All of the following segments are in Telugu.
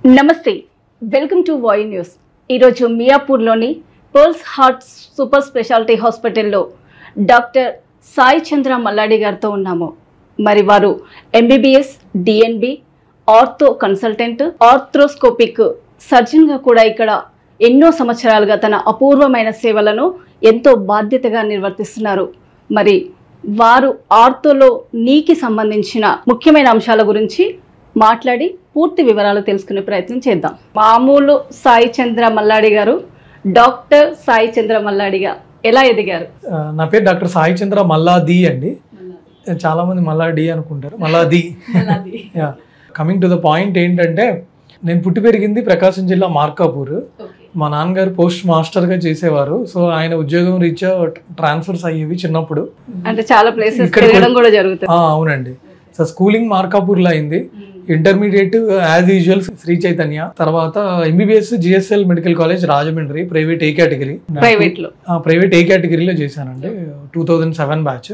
నమస్తే, వెల్కమ్ టు వాయి న్యూస్. ఈరోజు మియాపూర్లోని పర్ల్స్ హార్ట్ సూపర్ స్పెషాలిటీ హాస్పిటల్లో డాక్టర్ సాయి చంద్ర మల్లాడి గారితో ఉన్నాము. మరి వారు MBBS, DNB, ortho consultant, arthroscopic సర్జన్గా కూడా ఇక్కడ ఎన్నో సంవత్సరాలుగా తన అపూర్వమైన సేవలను ఎంతో బాధ్యతగా నిర్వర్తిస్తున్నారు. మరి వారు ఆర్థోలో నీకి సంబంధించిన ముఖ్యమైన అంశాల గురించి మాట్లాడి పూర్తి వివరాలు తెలుసుకునే ప్రయత్నం చేద్దాం. మామూలు సాయి చంద్ర మల్లాడి గారు డాక్టర్ సాయి చంద్ర మల్లాడిగా ఎలా ఎదిగారు? నా పేరు డాక్టర్ సాయి చంద్ర మల్లాది అండి. చాలా మంది మల్లాడి అనుకుంటారు, Malladi. Coming to the point ఏంటంటే, నేను పుట్టి పెరిగింది ప్రకాశం జిల్లా మార్కాపూర్. మా నాన్నగారు పోస్ట్ మాస్టర్గా చేసేవారు. సో ఆయన ఉద్యోగం రీత్యా ట్రాన్స్ఫర్స్ అయ్యేవి చిన్నప్పుడు. అంటే చాలా ప్లేసెస్ కూడా జరుగుతుంది. అవునండి. సో స్కూలింగ్ మార్కాపూర్లో అయింది. Intermediate as usual Shri Chaitanya, తర్వాత MBBS GSL medical college Rajahmundry, private A category. Private A కేటగిరీలో చేశానండి. 2007 బ్యాచ్.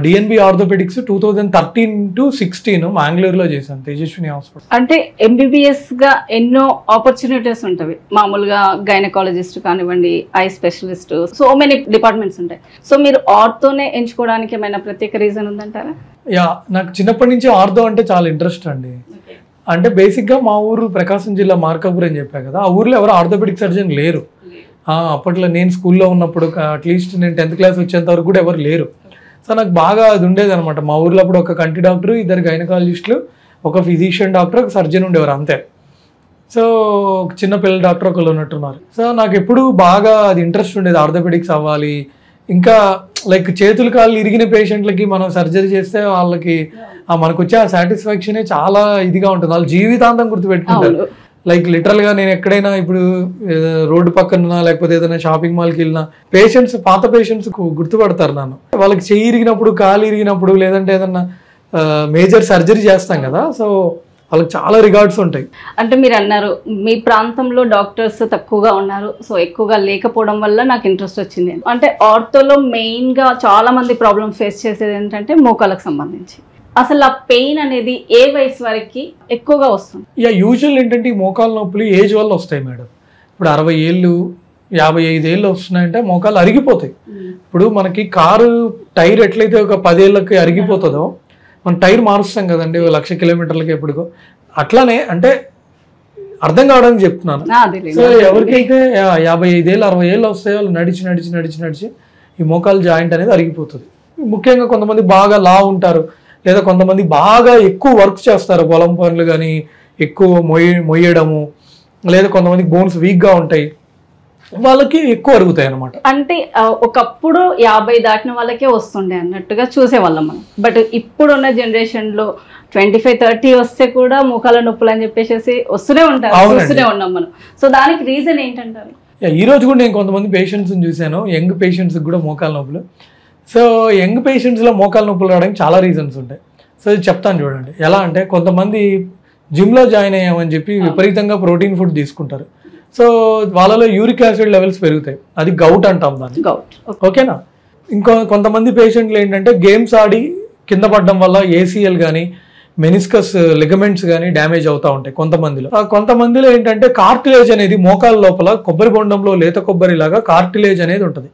డిఎన్బి ఆర్థోపెడిక్స్ 2013 to 16 మ్యాంగ్లూరులో చేశాను, తేజస్విని హాస్పిటల్. అంటే ఎంబీబీఎస్ గా ఎన్నో ఆపర్చునిటీస్ ఉంటాయి. మామూలుగా గైనకాలజిస్ట్ కానివ్వండి, I specialist, so many departments ఉంటాయి. సో మీరు ఆర్థోనే ఎంచుకోవడానికి ఏమైనా ప్రత్యేక రీజన్ ఉందంటారా? నాకు చిన్నప్పటి నుంచి ఆర్థో అంటే చాలా ఇంట్రెస్ట్ అండి. అంటే బేసిక్గా మా ఊరు ప్రకాశం జిల్లా మార్కాపూర్ అని చెప్పా కదా, ఆ ఊర్లో ఎవరు ఆర్థోపెడిక్ సర్జన్ లేరు. అప్పట్లో నేను స్కూల్లో ఉన్నప్పుడు, అట్లీస్ట్ నేను 10th క్లాస్ వచ్చేంత వరకు కూడా ఎవరు లేరు. సో నాకు బాగా అది ఉండేది అనమాట. మా ఊర్లో అప్పుడు ఒక కంటి డాక్టర్, 2 గైనకాలజిస్టులు, ఒక ఫిజిషియన్ డాక్టర్, ఒక సర్జన్ ఉండేవారు అంతే. సో ఒక చిన్న పిల్లల డాక్టర్ ఒకళ్ళు ఉన్నట్టున్నారు. సో నాకు ఎప్పుడు బాగా అది ఇంట్రెస్ట్ ఉండేది, ఆర్థోపెడిక్స్ అవ్వాలి. ఇంకా లైక్ చేతులు కాళ్ళు ఇరిగిన పేషెంట్లకి మనం సర్జరీ చేస్తే వాళ్ళకి మనకు వచ్చే ఆ సాటిస్ఫాక్షనే చాలా ఇదిగా ఉంటుంది. వాళ్ళు జీవితాంతం గుర్తుపెట్టుకుంటారు. లైక్ లిటరల్గా నేను ఎక్కడైనా ఇప్పుడు రోడ్డు పక్కన లేకపోతే ఏదైనా షాపింగ్ మాల్కి వెళ్ళినా పేషెంట్స్, పాత పేషెంట్స్ గుర్తుపడతారు నన్ను. వాళ్ళకి చెయ్యి ఇరిగినప్పుడు, కాలు ఇరిగినప్పుడు, లేదంటే ఏదన్నా మేజర్ సర్జరీ చేస్తాం కదా, సో వాళ్ళకి చాలా రిగార్డ్స్ ఉంటాయి. అంటే మీరు అన్నారు మీ ప్రాంతంలో డాక్టర్స్ తక్కువగా ఉన్నారు, సో ఎక్కువగా లేకపోవడం వల్ల నాకు ఇంట్రెస్ట్ వచ్చింది. అంటే ఆర్థోలో మెయిన్గా చాలా మంది ప్రాబ్లమ్ ఫేస్ చేసేది ఏంటంటే మోకాలకు సంబంధించి. అసలు ఆ పెయిన్ అనేది ఏ వయసు వరకు ఎక్కువగా వస్తుంది? యూజువల్ ఏంటంటే ఈ మోకాలు నొప్పులు ఏజ్ వల్ల వస్తాయి మేడం. ఇప్పుడు 60 ఏళ్ళు 55 ఏళ్ళు వస్తున్నాయంటే మోకాలు అరిగిపోతాయి. ఇప్పుడు మనకి కారు టైర్ ఎట్లయితే ఒక 10 ఏళ్ళకి అరిగిపోతుందో, మనం టైర్ మారుస్తాం కదండి 1,00,000 కిలోమీటర్లకి ఎప్పుడుకో, అట్లానే అంటే అర్థం కావడానికి చెప్తున్నాను. సో ఎవరికైతే 55 ఏళ్ళు 60 ఏళ్ళు వస్తాయో వాళ్ళు నడిచి నడిచి నడిచి నడిచి ఈ మోకాలు జాయింట్ అనేది అరిగిపోతుంది. ముఖ్యంగా కొంతమంది బాగా లా ఉంటారు, లేదా కొంతమంది బాగా ఎక్కువ వర్క్ చేస్తారు, పొలం పనులు కానీ ఎక్కువ మొయ్యడము, లేదా కొంతమంది బోన్స్ వీక్గా ఉంటాయి, వాళ్ళకి ఎక్కువ అరుగుతాయి అనమాట. అంటే ఒకప్పుడు 50 దాటిన వాళ్ళకే వస్తుండే అన్నట్టుగా చూసేవాళ్ళం మనం. బట్ ఇప్పుడున్న జనరేషన్లో 25-30 వస్తే కూడా మోకాల నొప్పులు అని చెప్పేసి వస్తూనే ఉంటారు, చూస్తూనే ఉన్నాం మనం. సో దానికి రీజన్ ఏంటంటారు? ఈ రోజు కూడా నేను కొంతమంది పేషెంట్స్ని చూశాను, యంగ్ పేషెంట్స్కి కూడా మోకాల నొప్పులు. సో యంగ్ పేషెంట్స్లో మోకాల నొప్పులు రావడానికి చాలా రీజన్స్ ఉంటాయి. సో ఇది చెప్తాను చూడండి. ఎలా అంటే, కొంతమంది జిమ్లో జాయిన్ అయ్యామని చెప్పి విపరీతంగా ప్రోటీన్ ఫుడ్ తీసుకుంటారు. సో వాళ్ళలో యూరిక్ యాసిడ్ లెవెల్స్ పెరుగుతాయి, అది గౌట్ అంటాం దాన్ని. ఓకేనా? కొంతమంది పేషెంట్లు ఏంటంటే గేమ్స్ ఆడి కింద పడడం వల్ల ఏసీఎల్ కానీ మెనిస్కస్ లిగమెంట్స్ కానీ డ్యామేజ్ అవుతూ ఉంటాయి కొంతమందిలో. కొంతమందిలో ఏంటంటే కార్టిలేజ్ అనేది మోకాల లోపల కొబ్బరి బొండంలో లేత కొబ్బరి లాగా కార్టిలేజ్ అనేది ఉంటుంది.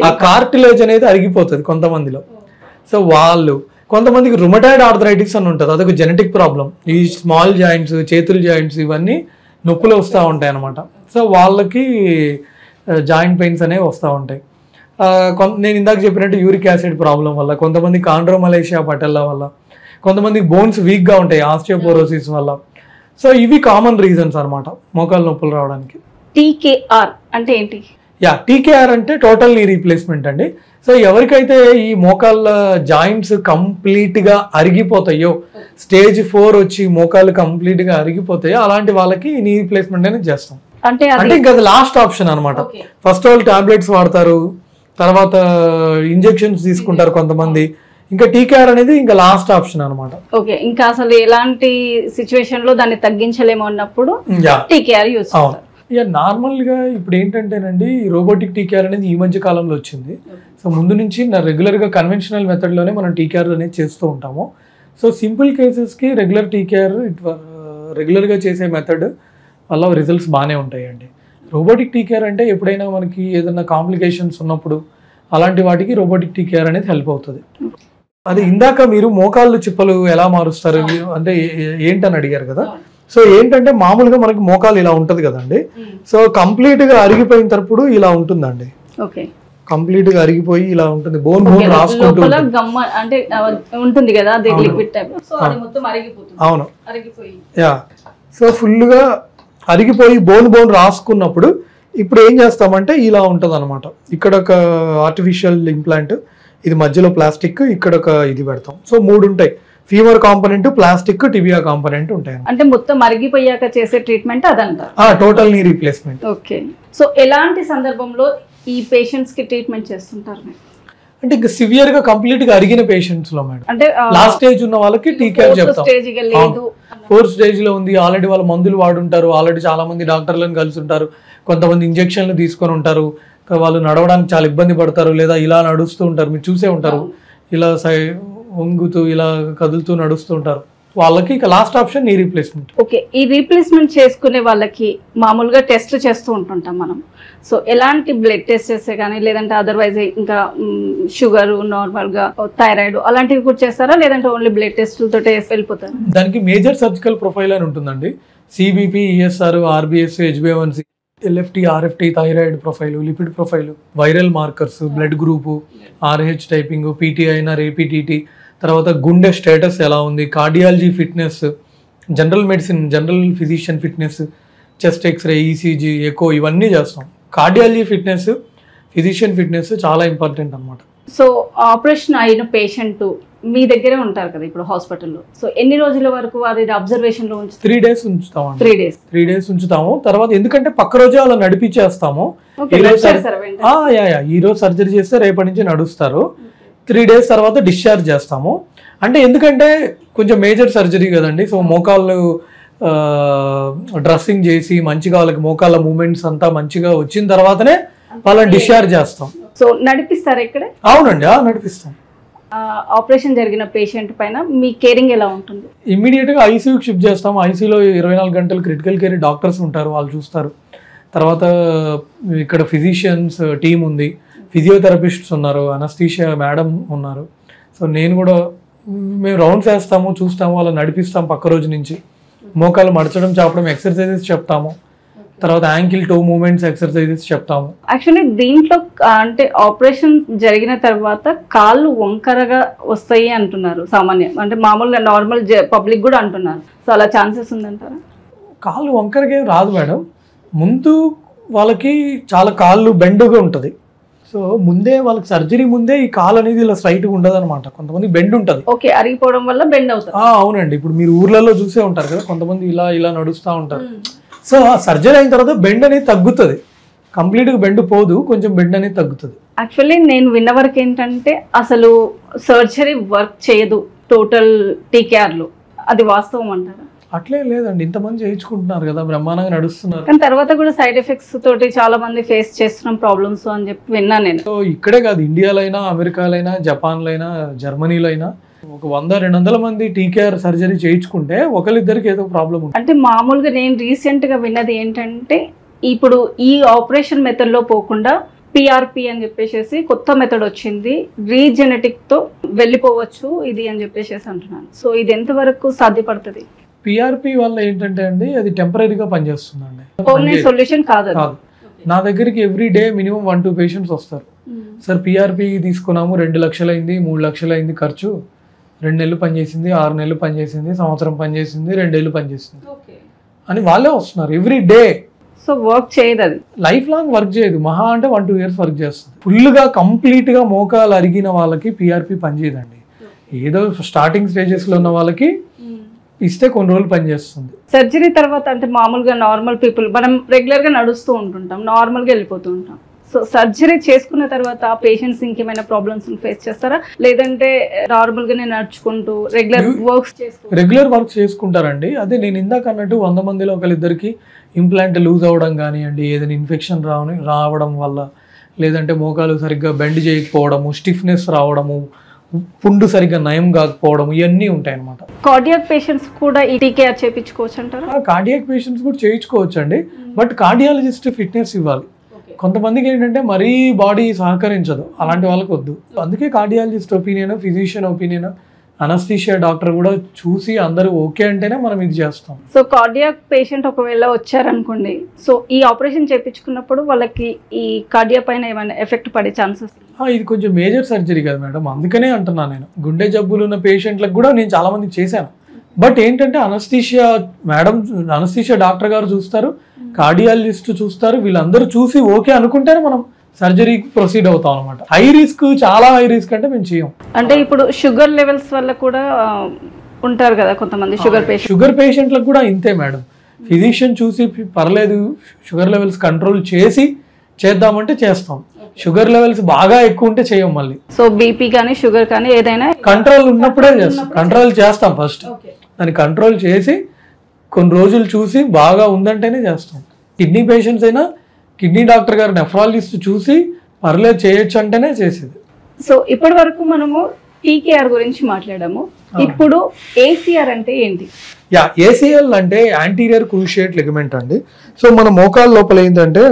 ఆ కార్టిలేజ్ అనేది అరిగిపోతుంది కొంతమందిలో. సో కొంతమందికి రుమటాయిడ్ ఆర్థరైటిస్ అని ఉంటుంది, అదొక జెనెటిక్ ప్రాబ్లం. ఈ స్మాల్ జాయింట్స్, చేతుల జాయింట్స్ ఇవన్నీ నొప్పులు వస్తూ ఉంటాయి అన్నమాట. సో వాళ్ళకి జాయింట్ పెయిన్స్ అనేవి వస్తూ ఉంటాయి. నేను ఇందాక చెప్పినట్టు యూరిక్ యాసిడ్ ప్రాబ్లం వల్ల, కొంతమంది కాండ్రోమలేషియా పటెల్లా వల్ల, కొంతమంది బోన్స్ వీక్గా ఉంటాయి ఆస్టియోపోరోసిస్ వల్ల. సో ఇవి కామన్ రీజన్స్ అనమాట మోకాలు నొప్పులు రావడానికి. టీకేఆర్ అంటే ఏంటి? టీకేఆర్ అంటే టోటల్ నీ రీప్లేస్మెంట్ అండి. సో ఎవరికైతే ఈ మోకాళ్ళ జాయింట్స్ కంప్లీట్గా అరిగిపోతాయో, స్టేజ్ 4 వచ్చి మోకాళ్ళు కంప్లీట్గా అరిగిపోతాయో, అలాంటి వాళ్ళకి నీ రీప్లేస్మెంట్ అనేది చేస్తాం. అంటే ఇంకా అది లాస్ట్ ఆప్షన్ అనమాట. ఫస్ట్ వాళ్ళు టాబ్లెట్స్ వాడతారు, తర్వాత ఇంజెక్షన్స్ తీసుకుంటారు కొంతమంది, ఇంకా టీకేఆర్ అనేది ఇంకా లాస్ట్ ఆప్షన్ అనమాట. ఓకే, ఇంకా అసలు ఎలాంటి సిచ్యువేషన్ లో దాన్ని తగ్గించలేము అన్నప్పుడు టీకేఆర్ యూస్ చేస్తారు. నార్మల్గా ఇప్పుడు ఏంటంటేనండి, రోబోటిక్ టీకేఆర్ అనేది ఈ మధ్య కాలంలో వచ్చింది. సో ముందు నుంచి రెగ్యులర్గా కన్వెన్షనల్ మెథడ్లోనే మనం టీకేఆర్ అనేది చేస్తూ ఉంటాము. సో సింపుల్ కేసెస్కి రెగ్యులర్ టీకేఆర్ రెగ్యులర్గా చేసే మెథడ్ వల్ల రిజల్ట్స్ బాగానే ఉంటాయండి. రోబోటిక్ టీ కేర్ అంటే ఎప్పుడైనా మనకి ఏదైనా కాంప్లికేషన్స్ ఉన్నప్పుడు అలాంటి వాటికి రోబోటిక్ టీ కేర్ అనేది హెల్ప్ అవుతుంది. అది ఇందాక మీరు మోకాళ్ళు చిప్పలు ఎలా మారుస్తారు అంటే ఏంటని అడిగారు కదా. సో ఏంటంటే మామూలుగా మనకి మోకాలు ఇలా ఉంటుంది కదండి. సో కంప్లీట్గా అరిగిపోయిన తరపుడు ఇలా ఉంటుందండి. కంప్లీట్ గా అరిగిపోయి ఇలా ఉంటుంది. బోన్ రాసుకుంటూ అంటే ఉంటుంది కదా, అది లిక్విడ్ టైప్. సో అది మొత్తం అరిగిపోతుంది. అవును, అరిగిపోయి యా. సో ఫుల్ గా అరిగిపోయి బోన్ రాసుకున్నప్పుడు ఇప్పుడు ఏం చేస్తామంటే ఇలా ఉంటుంది అనమాట. ఇక్కడ ఒక ఆర్టిఫిషియల్ ఇంప్లాంట్, ఇది మధ్యలో ప్లాస్టిక్, ఇక్కడ ఒక ఇది పెడతాం. సో 3 ఉంటాయి, femur component, plastic, tibia component ఉంటాయి. అంటే మొత్తం అరిగిపోయాక చేసే ట్రీట్మెంట్ అదంతా total knee replacement. Okay. So ఎలాంటి సందర్భంలో ఈ పేషెంట్స్ కి ట్రీట్మెంట్ చేస్తుంటారు? అంటే ఇంకా సివియర్ గా కంప్లీట్ గా అరిగిన పేషెంట్స్ లో మేడం, అంటే లాస్ట్ స్టేజ్ ఉన్న వాళ్ళకి టీ కేర్ చెప్తాం. 4th స్టేజ్ లో ఉంది, ఆల్రెడీ వాళ్ళు మందులు వాడుంటారు, ఆల్రెడీ చాలా మంది డాక్టర్లను కలిసి ఉంటారు, కొంతమంది ఇంజెక్షన్లు తీసుకొని ఉంటారు, వాళ్ళు నడవడానికి చాలా ఇబ్బంది పడతారు, లేదా ఇలా నడుస్తూ ఉంటారు, మీరు చూసే ఉంటారు, ఇలా వంగుతూ ఇలా కదులుతూ నడుస్తూ ఉంటారు. వాళ్ళకి ఇక last option knee replacement. Okay. ఈ రీప్లేస్మెంట్ చేసుకునే వాళ్ళకి మామూలుగా టెస్ట్ చేస్తూ ఉంటుంటాం మనం. సో ఎలాంటి బ్లడ్ టెస్ట్ చేస్తే కానీ, లేదంటే అదర్వైజ్ ఇంకా షుగర్, నార్మల్గా థైరాయిడ్ అలాంటివి కూడా చేస్తారా, లేదంటే ఓన్లీ బ్లడ్ టెస్టులతో వెళ్ళిపోతారు? దానికి మేజర్ సర్జికల్ ప్రొఫైల్ అని ఉంటుందండి. సిబిపి, ఈఎస్ఆర్, ఆర్బిఎస్, హెచ్బిఏవన్సి, LFT, RFT, thyroid profile, lipid profile, viral markers, blood group, Rh typing, PTIR, APTT, తర్వాత గుండె స్టేటస్ ఎలా ఉంది, cardiology fitness, general medicine, general physician fitness, chest X-ray, ECG, echo, ఇవన్నీ చేస్తాం. కార్డియాలజీ ఫిట్నెస్, ఫిజిషియన్ ఫిట్నెస్ చాలా ఇంపార్టెంట్ అనమాట. సో ఆపరేషన్ అయిన పేషెంట్ మీ దగ్గరే ఉంటారు కదా ఇప్పుడు హాస్పిటల్లో. సో ఎన్ని రోజుల వరకు వారి అబ్జర్వేషన్ లో ఉంచుతారు? 3 days ఉంచుతాము. 3 days ఉంచుతాము. తర్వాత ఎందుకంటే పక్క రోజే అలా నడిపించేస్తాము. ఈ రోజు సర్జరీ చేస్తే రేపటి నుంచి నడుస్తారు. 3 days తర్వాత డిశ్చార్జ్ చేస్తాము. అంటే ఎందుకంటే కొంచెం మేజర్ సర్జరీ కదండి. సో మోకాళ్ళు డ్రెస్సింగ్ చేసి మంచిగా వాళ్ళకి మోకాళ్ళ మూమెంట్స్ అంతా మంచిగా వచ్చిన తర్వాతనే వాళ్ళని డిశ్చార్జ్ చేస్తాం. సో నడిపిస్తారు ఇక్కడ? అవునండి, నడిపిస్తాం. ఆపరేషన్ జరిగిన పేషెంట్ పైన మీ కేరింగ్ ఎలా ఉంటుంది? ఇమ్మీడియట్ గా ఐసీయూకి షిఫ్ట్ చేస్తాం. ఐసీయూలో 24 గంటలు క్రిటికల్ కేర్ డాక్టర్స్ ఉంటారు, వాళ్ళు చూస్తారు. తర్వాత ఇక్కడ ఫిజిషియన్స్ టీమ్ ఉంది, ఫిజియోథెరపిస్ట్స్ ఉన్నారు, అనస్థీషియా మేడం ఉన్నారు. సో నేను కూడా, మేము రౌండ్స్ వేస్తాము, చూస్తాము, వాళ్ళని నడిపిస్తాం. పక్క రోజు నుంచి మోకాలు మడచడం, చాపడం ఎక్సర్సైజెస్ చెప్తాము. తర్వాత యాంకిల్ టో మూమెంట్స్ ఎక్సర్సైజెస్ చెప్తాము. యాక్చువల్లీ దీంట్లో అంటే ఆపరేషన్ జరిగిన తర్వాత కాళ్ళు వంకరగా వస్తాయి అంటున్నారు సామాన్యం, అంటే మామూలుగా నార్మల్ పబ్లిక్ కూడా అంటున్నారు. సో అలా ఛాన్సెస్ ఉందంటారా? కాళ్ళు వంకరగా ఏం రాదు మేడం. ముందు వాళ్ళకి చాలా కాళ్ళు బెండుగా ఉంటుంది. సో ముందే వాళ్ళకి సర్జరీ ముందే ఈ కాలు అనేది ఇలా స్ట్రైట్గా ఉండదు అనమాట. కొంతమంది బెండ్ ఉంటుంది. ఓకే, అరిగిపోవడం వల్ల బెండ్ అవుతుంది. అవునండి, ఇప్పుడు మీరు ఊర్లలో చూసే ఉంటారు కదా, కొంతమంది ఇలా ఇలా నడుస్తూ ఉంటారు. సో సర్జరీ అయిన తర్వాత బెండ్ అనేది తగ్గుతుంది, కంప్లీట్గా బెండ్ పోదు, కొంచెం బెండ్ అనేది తగ్గుతుంది. యాక్చువల్లీ నేను విన్న వరకు ఏంటంటే అసలు సర్జరీ వర్క్ చేయదు టోటల్ టీకేఆర్లో, అది వాస్తవం అంటారా? అట్లే లేదండి, ఇంతమంది చేయించుకుంటున్నారు కదా, బ్రహ్మాండంగా నడుస్తున్నారు. కానీ తర్వాత కూడా సైడ్ ఎఫెక్ట్స్ తోటి చాలా మంది ఫేస్ చేస్తున్నాం ప్రాబ్లమ్స్ అని చెప్పి విన్నాను నేను. సో ఇక్కడే కాదు, ఇండియాలో అయినా, అమెరికాలో అయినా, జపాన్లో అయినా, జర్మనీలో అయినా ఒక 100-200 మంది టీకేఆర్ సర్జరీ చేయించుకుంటే ఒకరిద్దరికి ఏదో ప్రాబ్లం ఉంది. అంటే మామూలుగా నేను రీసెంట్ గా విన్నది ఏంటంటే, ఇప్పుడు ఈ ఆపరేషన్ మెథడ్ లో పోకుండా పిఆర్పి అని చెప్పేసి కొత్త మెథడ్ వచ్చింది, రీజెనెటిక్ తో వెళ్ళిపోవచ్చు ఇది అని చెప్పేసి అంటున్నాను. సో ఇది ఎంతవరకు సాధ్యపడుతుంది? పిఆర్పి వల్ల ఏంటంటే అండి, అది టెంపరీగా పనిచేస్తుందండి, పర్మనెంట్ సొల్యూషన్ కాదు. నా దగ్గరికి ఎవ్రీ డే మినిమం 1-2 పేషెంట్స్ వస్తారు. సార్ పిఆర్పి తీసుకున్నాము, 2 లక్షలు అయింది, 3 లక్షలు అయింది ఖర్చు, 2 నెలలు పనిచేసింది, 6 నెలలు పనిచేసింది, సంవత్సరం పనిచేసింది, 2 ఏళ్ళు పనిచేసింది అని వాళ్ళే వస్తున్నారు ఎవ్రీ డే. సో వర్క్ చేయదు, అది లైఫ్ లాంగ్ వర్క్ చేయదు, మహా అంటే 1-2 years వర్క్ చేస్తుంది. ఫుల్గా కంప్లీట్గా మోకాలు అరిగిన వాళ్ళకి పిఆర్పి పనిచేయదండి. ఏదో స్టార్టింగ్ స్టేజెస్లో ఉన్న వాళ్ళకి ఇస్తే కొన్ని రోజులు పనిచేస్తుంది. సర్జరీ తర్వాత అంటే మామూలుగా నార్మల్ పీపుల్ మనం రెగ్యులర్గా నడుస్తూ ఉంటుంటాం, నార్మల్గా వెళ్ళిపోతూ ఉంటాం. సో సర్జరీ చేసుకున్న తర్వాత పేషెంట్స్ ఇంకేమైనా ప్రాబ్లమ్స్ ఫేస్ చేస్తారా, లేదంటే నార్మల్గానే నడుచుకుంటూ రెగ్యులర్ వర్క్ చేసుకుంటారండి? అదే నేను ఇందాక అన్నట్టు 100 మందిలో ఒకరిద్దరికి ఇంప్లాంట్ లూజ్ అవ్వడం కానివ్వండి, ఏదైనా ఇన్ఫెక్షన్ రావడం వల్ల, లేదంటే మోకాలు సరిగ్గా బెండ్ చేయకపోవడము, స్టిఫ్నెస్ రావడము, పుండు సరిగ్గా నయం కాకపోవడం ఇవన్నీ ఉంటాయి అన్నమాట. కార్డియాక్ పేషెంట్స్ కూడా ఈ టీకేఆర్ చేయించుకోవచ్చు అంటారా? కార్డియాక్ పేషెంట్స్ కూడా చేయించుకోవచ్చు అండి, బట్ కార్డియాలజిస్ట్ ఫిట్నెస్ ఇవ్వాలి. కొంతమందికి ఏంటంటే మరీ బాడీ సహకరించదు, అలాంటి వాళ్ళకి వద్దు. అందుకే cardiologist opinion, physician opinion, anaesthesia doctor కూడా చూసి అందరూ ఓకే అంటేనే మనం ఇది చేస్తాం. సో కార్డియాక్ పేషెంట్ ఒకవేళ వచ్చారనుకోండి, సో ఈ ఆపరేషన్ చేయించుకున్నప్పుడు వాళ్ళకి ఈ కార్డియా పైన ఏమైనా ఎఫెక్ట్ పడే ఛాన్సెస్? ఇది కొంచెం మేజర్ సర్జరీ కదా మేడం, అందుకనే అంటున్నాను. నేను గుండె జబ్బులు ఉన్న పేషెంట్లకు కూడా నేను చాలా మంది చేశాను. బట్ ఏంటంటే అనస్థీషియా డాక్టర్ గారు చూస్తారు, కార్డియాలజిస్ట్ చూస్తారు, వీళ్ళందరూ చూసి ఓకే అనుకుంటేనే మనం సర్జరీకి ప్రొసీడ్ అవుతాం అనమాట. హై రిస్క్, చాలా హై రిస్క్ అంటే మేము చేయం. అంటే ఇప్పుడు షుగర్ లెవెల్స్ వల్ల కూడా ఉంటారు కదా కొంతమంది షుగర్ పేషెంట్లకు కూడా ఇంతే మేడం. ఫిజిషియన్ చూసి పర్లేదు షుగర్ లెవెల్స్ కంట్రోల్ చేసి చేద్దామంటే చేస్తాం. షుగర్ లెవెల్స్ బాగా ఎక్కువ ఉంటే చేయం మళ్ళీ. సో బీపీ కానీ షుగర్ కానీ ఏదైనా కంట్రోల్ ఉన్నప్పుడే చేస్తాం. కంట్రోల్ చేస్తాం ఫస్ట్, దాన్ని కంట్రోల్ చేసి కొన్ని రోజులు చూసి బాగా ఉందంటేనే చేస్తాం. కిడ్నీ పేషెంట్స్ అయినా కిడ్నీ డాక్టర్ గారు, నెఫ్రాలజిస్ట్ చూసి పర్లేదు చేయొచ్చు అంటేనే చేసేది. సో ఇప్పటి వరకు మనము టీకేఆర్ గురించి మాట్లాడాము. ఇప్పుడు ఏసీఆర్ అంటే ఏంటి? ఏసీఎల్ అంటే యాంటీరియర్ క్రూషియేట్ లిగమెంట్ అండి. సో మన మోకాలు లోపల ఏంటంటే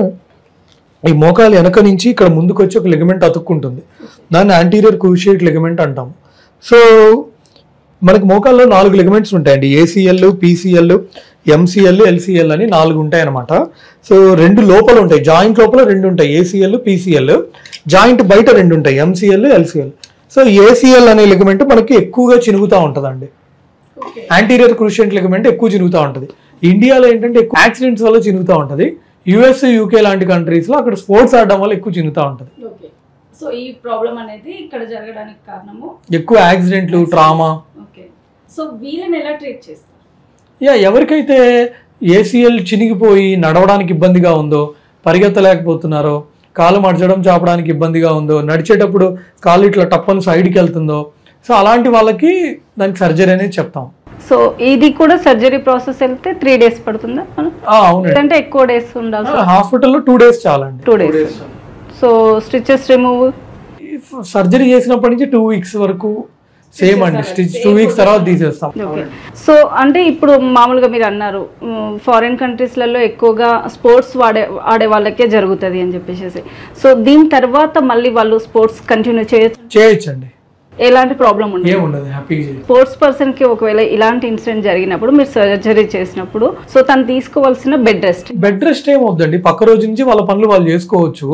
ఈ మోకాలు వెనక నుంచి ఇక్కడ ముందుకు వచ్చి ఒక లిగమెంట్ అతుక్కుంటుంది, దాన్ని యాంటీరియర్ క్రూషియేట్ లిగమెంట్ అంటాము. సో మనకి మోకాల్లో 4 లిగమెంట్స్ ఉంటాయండి, ఏసీఎల్, పీసీఎల్, ఎంసీఎల్, ఎల్సీఎల్ అని 4 ఉంటాయి అనమాట. సో 2 లోపల ఉంటాయి, జాయింట్ లోపల 2 ఉంటాయి, ఏసీఎల్, పీసీఎల్. జాయింట్ బయట 2 ఉంటాయి, ఎంసీఎల్, ఎల్సీఎల్. సో ఏసీఎల్ అనే లిగమెంట్ మనకి ఎక్కువగా చినుగుతూ ఉంటుందండి. యాంటీరియర్ క్రూషియేట్ లిగమెంట్ ఎక్కువ చినుగుతూ ఉంటుంది. ఇండియాలో ఏంటంటే ఎక్కువ యాక్సిడెంట్స్ వల్ల చినుగుతూ ఉంటుంది. యుఎస్, యూకే లాంటి కంట్రీస్లో అక్కడ స్పోర్ట్స్ ఆడడం వల్ల ఎక్కువ చినుగుతూ ఉంటుంది. సో ఈ ప్రాబ్లం అనేది ఇక్కడ జరగడానికి కారణము ఎక్కువ యాక్సిడెంట్లు, ట్రామా. సో వీళ్ళని ఎలా ట్రీట్ చేస్తారు? ఎవరికైతే ఏసీఎల్ చినిగిపోయి నడవడానికి ఇబ్బందిగా ఉందో, పరిగెత్తలేకపోతున్నారో, కాలు మడచడం చాపడానికి ఇబ్బందిగా ఉందో, నడిచేటప్పుడు కాలు ఇట్లా టప్పని సైడ్కి వెళ్తుందో, సో అలాంటి వాళ్ళకి దానికి సర్జరీ అనేది చెప్తాం. సో ఇది కూడా సర్జరీ ప్రాసెస్ వెళ్తే 3 days పడుతుందా? అవునండి, అంటే ఎక్కువ డేస్ ఉండాలి. హాస్పిటల్లో 2 days చాలండి. 2 days. So stitches remove surgery చేసినప్పటి నుంచి 2 weeks వరకు సేమ్ అండి. స్టిచ్ 2 weeks తర్వాత తీసేస్తాం. సో అంటే ఇప్పుడు మామూలుగా మీరు అన్నారు ఫారిన్ కంట్రీస్లలో ఎక్కువగా స్పోర్ట్స్ ఆడే వాళ్ళకే జరుగుతుంది అని చెప్పేసి. సో దీని తర్వాత మళ్ళీ వాళ్ళు స్పోర్ట్స్ కంటిన్యూ చేయొచ్చండి, ఎలాంటి ప్రాబ్లం ఉండదు. స్పోర్ట్స్ పర్సన్ కి ఒకవేళ ఇలాంటి ఇన్సిడెంట్ జరిగినప్పుడు మీరు సర్జరీ చేసినప్పుడు సో తను తీసుకోవాల్సిన బెడ్ రెస్ట్ ఏమవుద్దండి, పక్క రోజు నుంచి వాళ్ళ పనులు వాళ్ళు చేసుకోవచ్చు.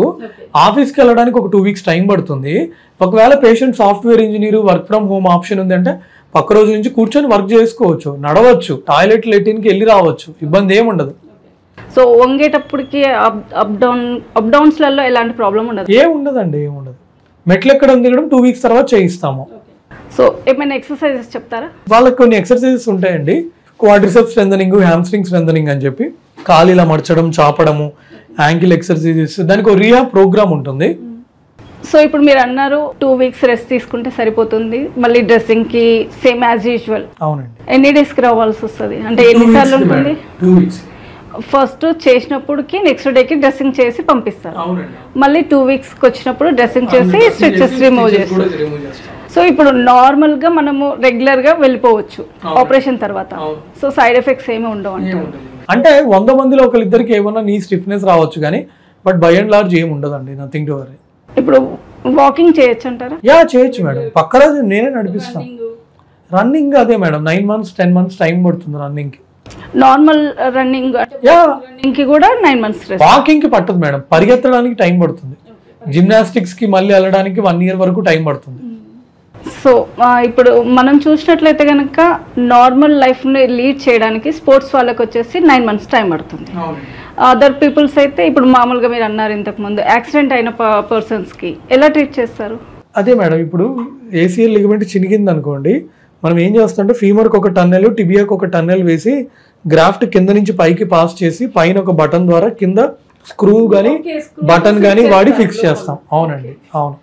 ఆఫీస్కి వెళ్ళడానికి ఒక 2 weeks టైం పడుతుంది. ఒకవేళ patient software engineer, work from home option ఉంది అంటే పక్క రోజు నుంచి కూర్చొని వర్క్ చేసుకోవచ్చు, నడవచ్చు, టాయిలెట్ లెటిన్కి వెళ్ళి రావచ్చు, ఇబ్బంది ఏముండదు. సో వంగేటప్పటికి అప్ డౌన్స్లలో ఎలాంటి ప్రాబ్లం ఉండదు? ఏముండదండి, ఏముండదు. మెట్లు ఎక్కడం దిగడం 2 weeks తర్వాత చేయిస్తాము. సో ఏమైనా ఎక్సర్సైజెస్ చెప్తారా? వాళ్ళకి కొన్ని ఎక్సర్సైజెస్ ఉంటాయండి, క్వాడ్రిసెప్స్ స్ట్రెంథనింగ్, హ్యామ్స్ట్రింగ్ స్ట్రెంథనింగ్ అని చెప్పి, కాలు ఇలా మడచడం, చాపడము, యాంకిల్ ఎక్సర్సైజెస్, దానికి ఒక రియా ప్రోగ్రామ్ ఉంటుంది. సో ఇప్పుడు మీరు అన్నారు 2 weeks రెస్ట్ తీసుకుంటే సరిపోతుంది, మళ్ళీ డ్రెస్సింగ్ కి సేమ్ యాజ్ యూజువల్. అవునండి. ఎన్ని డేస్ కి రావాల్సి వస్తుంది, అంటే ఎన్నిసార్లు ఉంటుంది? 2 weeks. ఫస్ట్ చేసినప్పుడుకి నెక్స్ట్ డేకి డ్రెస్సింగ్ చేసి పంపిస్తారు, మళ్ళీ 2 weeks కి వచ్చినప్పుడు డ్రెస్సింగ్ చేసి స్టిచెస్ రిమూవ్ చేస్తారు. సో ఇప్పుడు నార్మల్ గా మనము రెగ్యులర్ గా వెళ్ళిపోవచ్చు ఆపరేషన్ తర్వాత. సో సైడ్ ఎఫెక్ట్స్ ఏమి ఉండవు అంటే 100 మందిలో ఒకరిద్దరికి ఏమన్నా నీ స్టిఫ్నెస్ రావచ్చు కానీ, బట్ బై అండ్ లార్జ్ ఏమి ఉండదండి, నథింగ్ టు వరీ. ఇప్పుడు వాకింగ్ చేయొచ్చు అంటారా? చేయొచ్చు మేడం, పక్క రోజు నేనే నడిపిస్తాను. రన్నింగ్ అదే మేడం 9 months 10 months టైం పడుతుంది రన్నింగ్ కి. నార్మల్ రన్నింగ్ కి కూడా 9 months. వాకింగ్ కి పట్టదు మేడం, పరిగెత్తడానికి టైం పడుతుంది. జిమ్నాస్టిక్స్ కి మళ్ళీ వెళ్ళడానికి 1 year వరకు టైం పడుతుంది. సో ఇప్పుడు మనం చూసినట్లయితే కనుక నార్మల్ లైఫ్ ని లీడ్ చేయడానికి స్పోర్ట్స్ వాళ్ళకి వచ్చేసి 9 months టైం పడుతుంది. అదర్ పీపుల్స్ అయితే ఇప్పుడు మామూలుగా మీరు అన్నారు ఇంతకు ముందు యాక్సిడెంట్ అయిన పర్సన్స్ కి ఎలా ట్రీట్ చేస్తారు? అదే మేడం, ఇప్పుడు ఏసీఎల్ లిగమెంట్ చినిగింది అనుకోండి, మనం ఏం చేస్తామంటే ఫీమర్కి ఒక టన్నెల్, టిబియాకి ఒక టన్నెల్ వేసి గ్రాఫ్ట్ కింద నుంచి పైకి పాస్ చేసి పైన ఒక బటన్ ద్వారా కింద స్క్రూ కానీ బటన్ కానీ వాడి ఫిక్స్ చేస్తాం. అవునండి, అవును.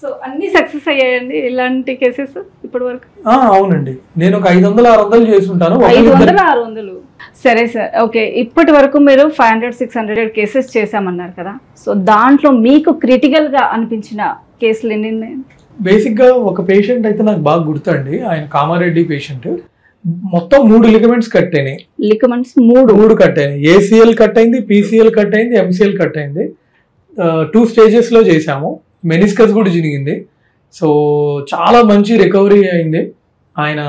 సో అన్ని సక్సెస్ అయ్యాయండి ఇలాంటి కేసెస్ ఇప్పటి వరకు? అవునండి, నేను ఒక 500-600 చేసి ఉంటాను. 500-600? సరే సార్, ఓకే. ఇప్పటి వరకు మీరు 500-600 కేసెస్ చేశామన్నారు కదా, సో దాంట్లో మీకు క్రిటికల్ గా అనిపించిన కేసులు ఎన్ని ఉన్నాయి? బేసిక్గా ఒక పేషెంట్ అయితే నాకు బాగా గుర్తండి, ఆయన కామారెడ్డి పేషెంట్. మొత్తం 3 లిగమెంట్స్ కట్ అయినాయి. లిగమెంట్స్ 3 కట్ అయినాయి. ఏసీఎల్ కట్ అయింది, పీసీఎల్ కట్ అయింది, ఎంసీఎల్ కట్ అయింది. 2 స్టేజెస్లో చేశాము. మెనిస్కస్ కూడా జరిగింది. సో చాలా మంచి రికవరీ అయింది. ఆయన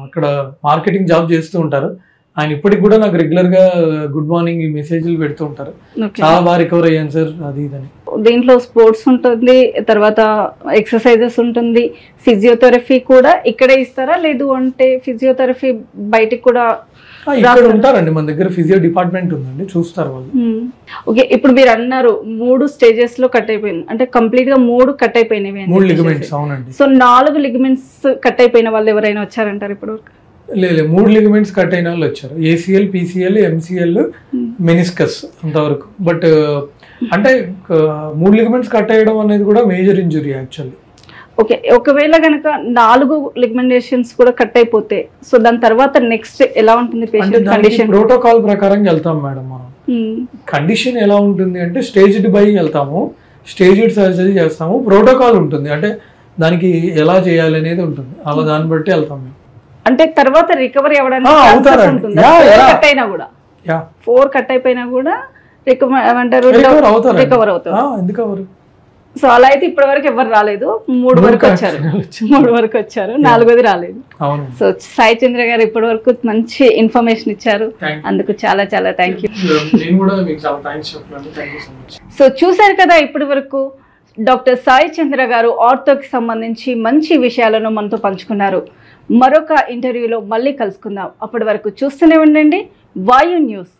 అక్కడ మార్కెటింగ్ జాబ్ చేస్తూ ఉంటారు. ఆయన ఇప్పటికి కూడా నాకు రెగ్యులర్గా గుడ్ మార్నింగ్ మెసేజ్లు పెడుతూ ఉంటారు. చాలా బాగా రికవర్ అయ్యాను సార్ అది ఇదని. దీంట్లో స్పోర్ట్స్ ఉంటుంది, తర్వాత ఎక్సర్సైజెస్ ఉంటుంది, ఫిజియోథెరపీ కూడా ఇక్కడే ఇస్తారా, లేదు అంటే ఫిజియోథెరపీ బయటికి కూడా ఇక్కడ ఉంటారండి, మన దగ్గర ఫిజియో డిపార్ట్మెంట్ ఉందండి, చూస్తారు వాళ్ళు. ఓకే, ఇప్పుడు మీరు అన్నారు 3 స్టేజెస్ లో కట్ అయిపోయింది అంటే కంప్లీట్ గా 3 కట్ అయిపోయినవి. 3 లిగమెంట్స్, అవునండి. సో 4 లిగమెంట్స్ కట్ అయిపోయిన వాళ్ళు ఎవరైనా వచ్చారంటారు ఇప్పుడు? లేదు, 3 లిగమెంట్స్ కట్ అయిన వాళ్ళు వచ్చారు. ఏసీఎల్, పీసీఎల్, ఎంసీఎల్, మెనిస్కస్ అంతవరకు. బట్ అంటే 3 లిగమెంట్స్ కట్ అయ్యడం అనేది కూడా మేజర్ ఇంజురీ యాక్చువల్లీ. ఓకే, ఒకవేళ కనుక 4 లిగమెంటేషన్స్ కూడా కట్ అయిపోతే సో దాని తర్వాత నెక్స్ట్ ఎలా ఉంటుంది పేషెంట్ కండిషన్? ప్రోటోకాల్ ప్రకారం వెళ్తాం మేడం మనం. కండిషన్ ఎలా ఉంటుంది అంటే స్టేజ్డ్ బై వెళ్తాము, స్టేజ్డ్ సర్జరీ చేస్తాము. ప్రోటోకాల్ ఉంటుంది, అంటే దానికి ఎలా చేయాలి అనేది ఉంటుంది. అలా దాన్ని బట్టి వెళ్తాం మేము. అంటే తర్వాత రికవరీ అవ్వడానికి కట్ అయినా కూడా 4 కట్ అయిపోయినా కూడా రికవర్ అవుతారు. ఎందుకు? సో అలా అయితే ఇప్పటి వరకు ఎవరు రాలేదు. 3 వరకు వచ్చారు, 3 వరకు వచ్చారు, 4వది రాలేదు. సో సాయి చంద్ర గారు ఇప్పటి వరకు మంచి ఇన్ఫర్మేషన్ ఇచ్చారు, అందుకు చాలా చాలా థ్యాంక్ యూ. సో చూసారు కదా, ఇప్పటి వరకు డాక్టర్ సాయి చంద్ర గారు ఆర్థోకి సంబంధించి మంచి విషయాలను మనతో పంచుకున్నారు. మరొక ఇంటర్వ్యూలో మళ్ళీ కలుసుకుందాం. అప్పటి వరకు చూస్తూనే ఉండండి వాయు న్యూస్.